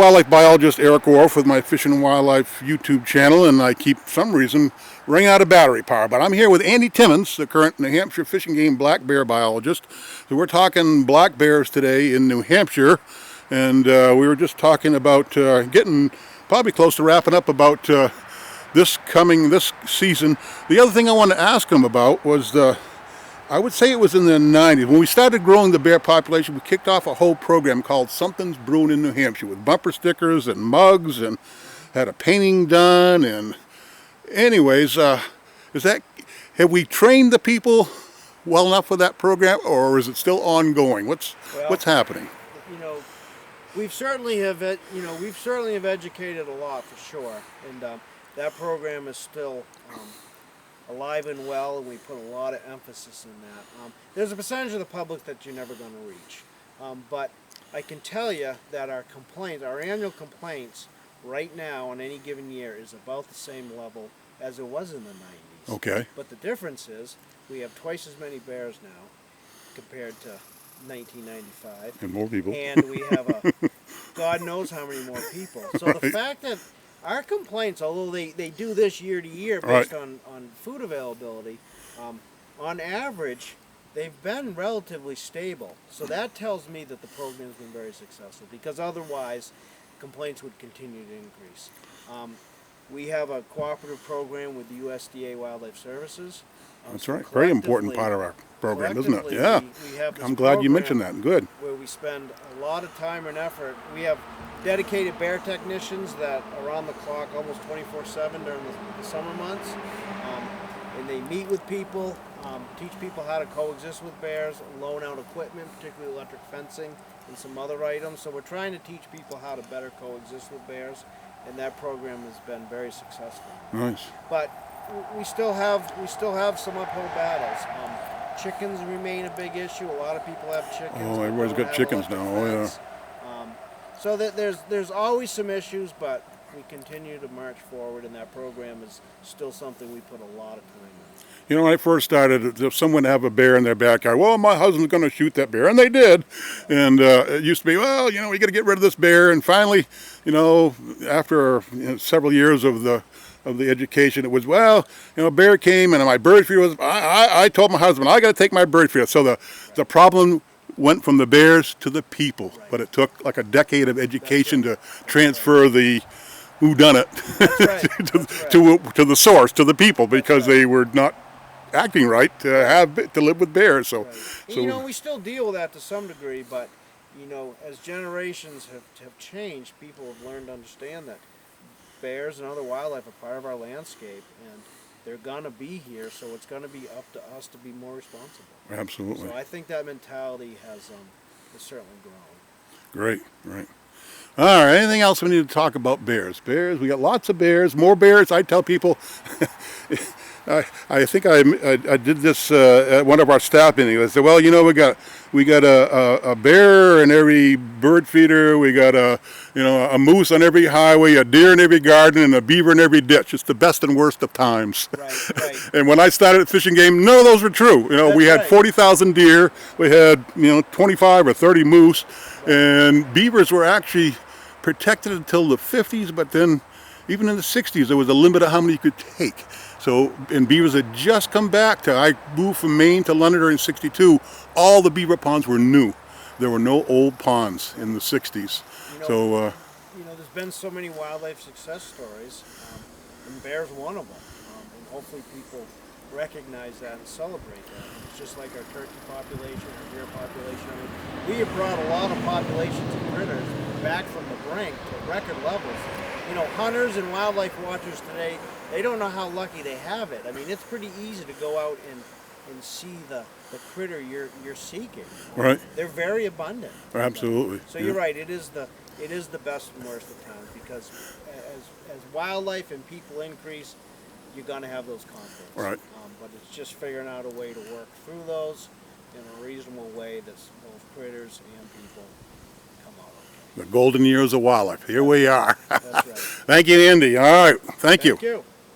wildlife biologist Eric Orff with my Fishing and Wildlife YouTube channel, and I keep, for some reason, running out of battery power. But I'm here with Andy Timmons, the current New Hampshire Fish and Game black bear biologist. So we're talking black bears today in New Hampshire, and we were just talking about getting probably close to wrapping up about this season. The other thing I wanted to ask him about was I would say it was in the 90s. When we started growing the bear population, we kicked off a whole program called Something's Brewing in New Hampshire with bumper stickers and mugs and had a painting done. And anyways, have we trained the people well enough for that program, or is it still ongoing? What's happening? You know, we've certainly have educated a lot for sure, and that program is still alive and well, and we put a lot of emphasis in that. There's a percentage of the public that you're never going to reach, but I can tell you that our annual complaints right now on any given year is about the same level as it was in the 90s. Okay. But the difference is we have twice as many bears now compared to 1995. And more people. And we have God knows how many more people. So right. The fact that our complaints, although they do this year to year based right. on food availability, on average, they've been relatively stable. So that tells me that the program's been very successful, because otherwise complaints would continue to increase. We have a cooperative program with the USDA Wildlife Services. That's right. Very important part of our program, isn't it? Yeah. We have this I'm glad you mentioned that. Good. Where we spend a lot of time and effort. We have dedicated bear technicians that are on the clock almost 24/7 during the summer months, and they meet with people, teach people how to coexist with bears, loan out equipment, particularly electric fencing and some other items. So we're trying to teach people how to better coexist with bears, and that program has been very successful. Nice. But we still have some uphill battles. Chickens remain a big issue. A lot of people have chickens. Oh, everybody's got chickens now. Oh, yeah. So that there's always some issues, but we continue to march forward, and that program is still something we put a lot of time in. You know, when I first started, if someone had a bear in their backyard, well, my husband's going to shoot that bear, and they did. And it used to be, well, you know, we got to get rid of this bear. And finally, you know, after several years of the education, it was, well, you know, a bear came, and my bird feeder was, I told my husband, I got to take my bird feeder. So the problem went from the bears to the people, right. But it took like a decade of education to transfer the whodunit to the source, to the people, because they were not acting right to live with bears. So, right. So you know, we still deal with that to some degree, but you know, as generations have changed, people have learned to understand that bears and other wildlife are part of our landscape, and they're going to be here, so it's going to be up to us to be more responsible. Absolutely. So I think that mentality has certainly grown. Great, right. All right, anything else we need to talk about bears? Bears, we got lots of bears, more bears. I tell people, I think I did this at one of our staff meetings. I said, well, you know, we got a bear in every bird feeder. We got a moose on every highway, a deer in every garden, and a beaver in every ditch. It's the best and worst of times. Right. And when I started at Fishing Game, none of those were true. You know, That's we had right. 40,000 deer. We had 25 or 30 moose, and beavers were actually protected until the 50s. But then, even in the 60s, there was a limit of how many you could take. So, and beavers had just come back I moved from Maine to London in '62. All the beaver ponds were new. There were no old ponds in the 60s. There's been so many wildlife success stories, and bear's one of them. And hopefully people recognize that and celebrate that. It's just like our turkey population, our deer population. I mean, we have brought a lot of populations of critters back from the brink to record levels. You know, hunters and wildlife watchers today, they don't know how lucky they have it. I mean, it's pretty easy to go out and see the critter you're seeking. Right. They're very abundant. Absolutely. So you're right. It is the best and worst of times, because as wildlife and people increase, you're going to have those conflicts. Right. But it's just figuring out a way to work through those in a reasonable way that's both critters and people come out okay. The golden years of wildlife. Here we are. That's right. Thank you, Andy. All right. Thank you. Thank you.